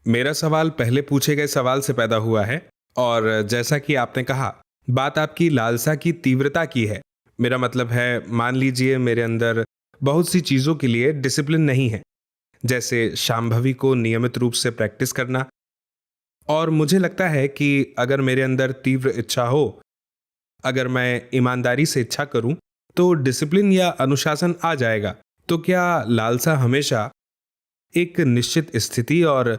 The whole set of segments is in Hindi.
मेरा सवाल पहले पूछे गए सवाल से पैदा हुआ है और जैसा कि आपने कहा, बात आपकी लालसा की तीव्रता की है। मेरा मतलब है, मान लीजिए मेरे अंदर बहुत सी चीज़ों के लिए डिसिप्लिन नहीं है, जैसे शांभवी को नियमित रूप से प्रैक्टिस करना। और मुझे लगता है कि अगर मेरे अंदर तीव्र इच्छा हो, अगर मैं ईमानदारी से इच्छा करूं, तो डिसिप्लिन या अनुशासन आ जाएगा। तो क्या लालसा हमेशा एक निश्चित स्थिति और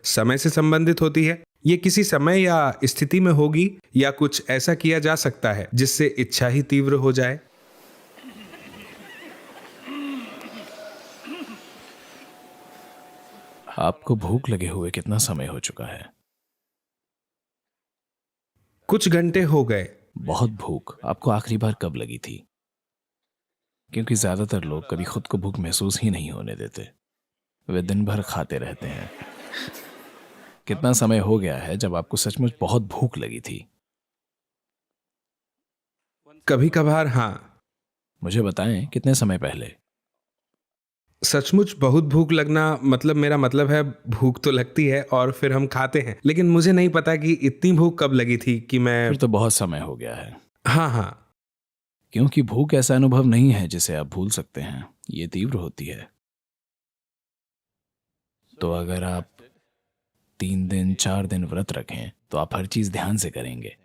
समय से संबंधित होती है? ये किसी समय या स्थिति में होगी, या कुछ ऐसा किया जा सकता है जिससे इच्छा ही तीव्र हो जाए? आपको भूख लगे हुए कितना समय हो चुका है? कुछ घंटे हो गए। बहुत भूख आपको आखिरी बार कब लगी थी? क्योंकि ज्यादातर लोग कभी खुद को भूख महसूस ही नहीं होने देते। वे दिन भर खाते रहते हैं। कितना समय हो गया है जब आपको सचमुच बहुत भूख लगी थी? कभी कभार हाँ। मुझे बताएं, कितने समय पहले? सचमुच बहुत भूख लगना, मतलब मेरा मतलब है, भूख तो लगती है और फिर हम खाते हैं, लेकिन मुझे नहीं पता कि इतनी भूख कब लगी थी कि मैं। फिर तो बहुत समय हो गया है। हाँ हाँ। क्योंकि भूख ऐसा अनुभव नहीं है जिसे आप भूल सकते हैं। ये तीव्र होती है। तो अगर आप 3 दिन 4 दिन व्रत रखें तो आप हर चीज ध्यान से करेंगे।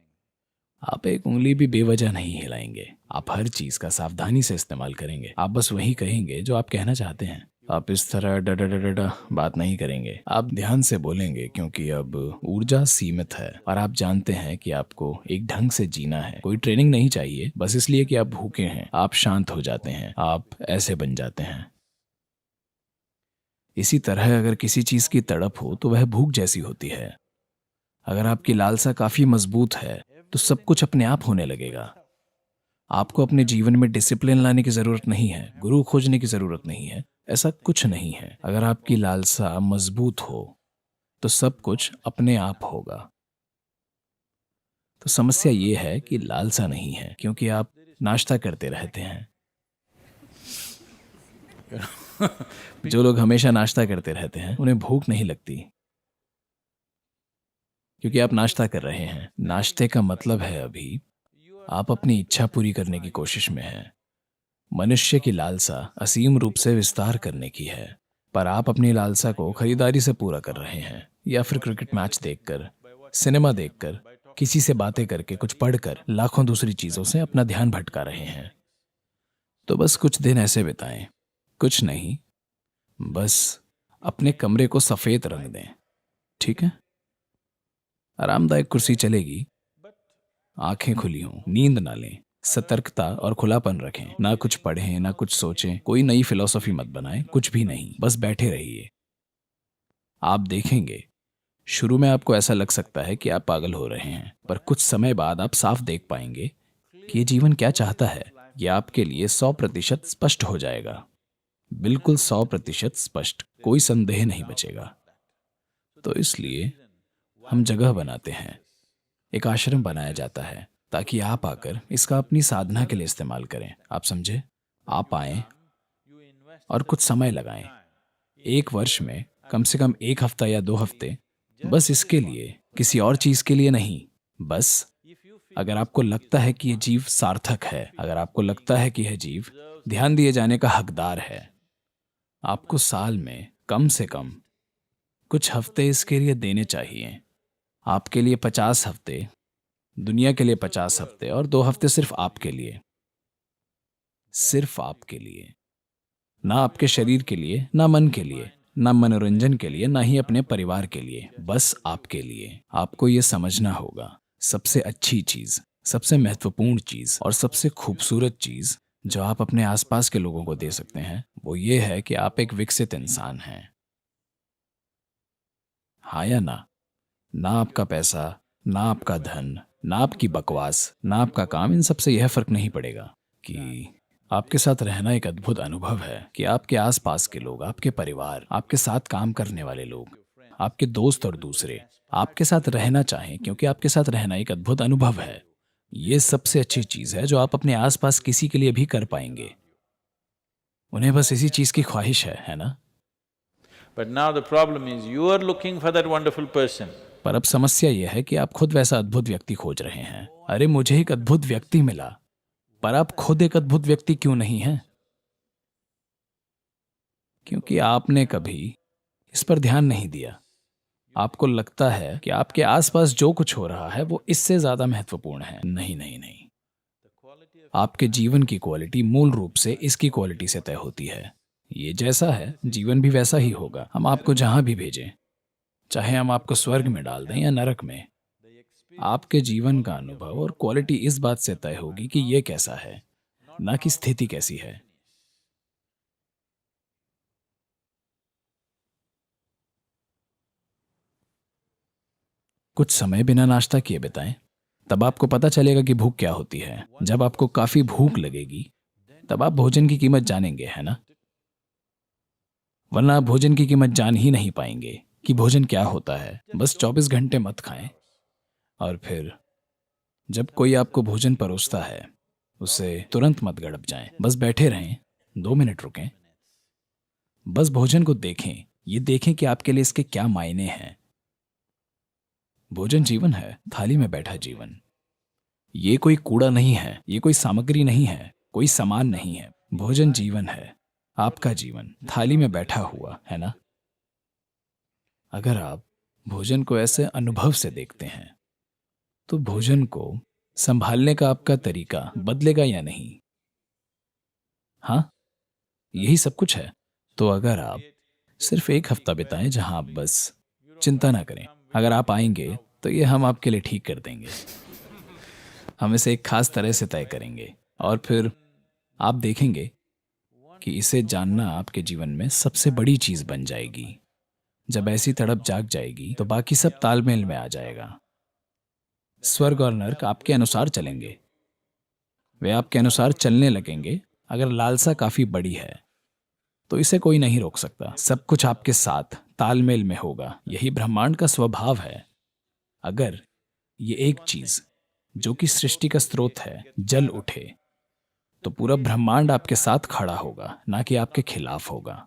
आप एक उंगली भी बेवजह नहीं हिलाएंगे। आप हर चीज का सावधानी से इस्तेमाल करेंगे। आप बस वही कहेंगे जो आप कहना चाहते हैं। आप इस तरह डा डा डा डा डा बात नहीं करेंगे। आप ध्यान से बोलेंगे, क्योंकि अब ऊर्जा सीमित है और आप जानते हैं कि आपको एक ढंग से जीना है। कोई ट्रेनिंग नहीं चाहिए, बस इसलिए कि आप भूखे हैं आप शांत हो जाते हैं। आप ऐसे बन जाते हैं। इसी तरह अगर किसी चीज की तड़प हो तो वह भूख जैसी होती है। अगर आपकी लालसा काफी मजबूत है तो सब कुछ अपने आप होने लगेगा। आपको अपने जीवन में डिसिप्लिन लाने की जरूरत नहीं है, गुरु खोजने की जरूरत नहीं है, ऐसा कुछ नहीं है। अगर आपकी लालसा मजबूत हो तो सब कुछ अपने आप होगा। तो समस्या ये है कि लालसा नहीं है, क्योंकि आप नाश्ता करते रहते हैं। जो लोग हमेशा नाश्ता करते रहते हैं उन्हें भूख नहीं लगती, क्योंकि आप नाश्ता कर रहे हैं। नाश्ते का मतलब है अभी आप अपनी इच्छा पूरी करने की कोशिश में हैं। मनुष्य की लालसा असीम रूप से विस्तार करने की है, पर आप अपनी लालसा को खरीदारी से पूरा कर रहे हैं, या फिर क्रिकेट मैच देखकर, सिनेमा देखकर, किसी से बातें करके, कुछ पढ़कर, लाखों दूसरी चीजों से अपना ध्यान भटका रहे हैं। तो बस कुछ दिन ऐसे बिताएं। कुछ नहीं, बस अपने कमरे को सफेद रंग दें। ठीक है? आरामदायक कुर्सी चलेगी। आंखें खुली हों, नींद ना लें। सतर्कता और खुलापन रखें। ना कुछ पढ़ें, ना कुछ सोचें। कोई नई फिलॉसफी मत बनाएं, कुछ भी नहीं, बस बैठे रहिए। आप देखेंगे, शुरू में आपको ऐसा लग सकता है कि आप पागल हो रहे हैं, पर कुछ समय बाद आप साफ देख पाएंगे कि ये जीवन क्या चाहता है। ये आपके लिए 100% स्पष्ट हो जाएगा। बिल्कुल 100% स्पष्ट, कोई संदेह नहीं बचेगा। तो इसलिए हम जगह बनाते हैं, एक आश्रम बनाया जाता है, ताकि आप आकर इसका अपनी साधना के लिए इस्तेमाल करें। आप समझे? आप आएं और कुछ समय लगाएं। एक वर्ष में कम से कम 1 हफ्ता या 2 हफ्ते, बस इसके लिए, किसी और चीज के लिए नहीं। बस अगर आपको लगता है कि यह जीव सार्थक है, अगर आपको लगता है कि यह जीव ध्यान दिए जाने का हकदार है, आपको साल में कम से कम कुछ हफ्ते इसके लिए देने चाहिए। आपके लिए 50 हफ्ते, दुनिया के लिए 50 हफ्ते, और 2 हफ्ते सिर्फ आपके लिए। सिर्फ आपके लिए। ना आपके शरीर के लिए, ना मन के लिए, ना मनोरंजन के लिए, ना ही अपने परिवार के लिए, बस आपके लिए। आपको यह समझना होगा, सबसे अच्छी चीज, सबसे महत्वपूर्ण चीज और सबसे खूबसूरत चीज जो आप अपने आसपास के लोगों को दे सकते हैं, वो ये है कि आप एक विकसित इंसान हैं। हाँ या ना? ना आपका पैसा, ना आपका धन, ना आपकी बकवास, ना आपका काम, इन सब से यह फर्क नहीं पड़ेगा कि आपके साथ रहना एक अद्भुत अनुभव है। कि आपके आसपास के लोग, आपके परिवार, आपके साथ काम करने वाले लोग, आपके दोस्त और दूसरे आपके साथ रहना चाहें, क्योंकि आपके साथ रहना एक अद्भुत अनुभव है। ये सबसे अच्छी चीज है जो आप अपने आसपास किसी के लिए भी कर पाएंगे। उन्हें बस इसी चीज की ख्वाहिश है ना? But now the problem is you are looking for that wonderful person. पर अब समस्या यह है कि आप खुद वैसा अद्भुत व्यक्ति खोज रहे हैं। अरे मुझे एक अद्भुत व्यक्ति मिला, पर आप खुद एक अद्भुत व्यक्ति क्यों नहीं हैं? क्योंकि आपने कभी इस पर ध्यान नहीं दिया। आपको लगता है कि आपके आसपास जो कुछ हो रहा है वो इससे ज्यादा महत्वपूर्ण है। नहीं नहीं नहीं, आपके जीवन की क्वालिटी मूल रूप से इसकी क्वालिटी से तय होती है। ये जैसा है जीवन भी वैसा ही होगा। हम आपको जहां भी भेजें, चाहे हम आपको स्वर्ग में डाल दें या नरक में, आपके जीवन का अनुभव और क्वालिटी इस बात से तय होगी कि ये कैसा है, ना कि स्थिति कैसी है। कुछ समय बिना नाश्ता किए बिताएं, तब आपको पता चलेगा कि भूख क्या होती है। जब आपको काफी भूख लगेगी तब आप भोजन की कीमत जानेंगे, है ना? वरना आप भोजन की कीमत जान ही नहीं पाएंगे कि भोजन क्या होता है। बस 24 घंटे मत खाएं, और फिर जब कोई आपको भोजन परोसता है उसे तुरंत मत गड़प जाएं। बस बैठे रहें, 2 मिनट रुकें, बस भोजन को देखें। ये देखें कि आपके लिए इसके क्या मायने हैं। भोजन जीवन है, थाली में बैठा जीवन। ये कोई कूड़ा नहीं है, ये कोई सामग्री नहीं है, कोई सामान नहीं है। भोजन जीवन है, आपका जीवन थाली में बैठा हुआ है ना। अगर आप भोजन को ऐसे अनुभव से देखते हैं तो भोजन को संभालने का आपका तरीका बदलेगा या नहीं? हाँ, यही सब कुछ है। तो अगर आप सिर्फ 1 हफ्ता बिताएं जहां आप बस चिंता ना करें, अगर आप आएंगे तो ये हम आपके लिए ठीक कर देंगे। हम इसे एक खास तरह से तय करेंगे और फिर आप देखेंगे कि इसे जानना आपके जीवन में सबसे बड़ी चीज बन जाएगी। जब ऐसी तड़प जाग जाएगी तो बाकी सब तालमेल में आ जाएगा। स्वर्ग और नर्क आपके अनुसार चलेंगे, वे आपके अनुसार चलने लगेंगे। अगर लालसा काफी बड़ी है तो इसे कोई नहीं रोक सकता। सब कुछ आपके साथ तालमेल में होगा। यही ब्रह्मांड का स्वभाव है। अगर ये एक चीज जो कि सृष्टि का स्रोत है जल उठे तो पूरा ब्रह्मांड आपके साथ खड़ा होगा, ना कि आपके खिलाफ होगा।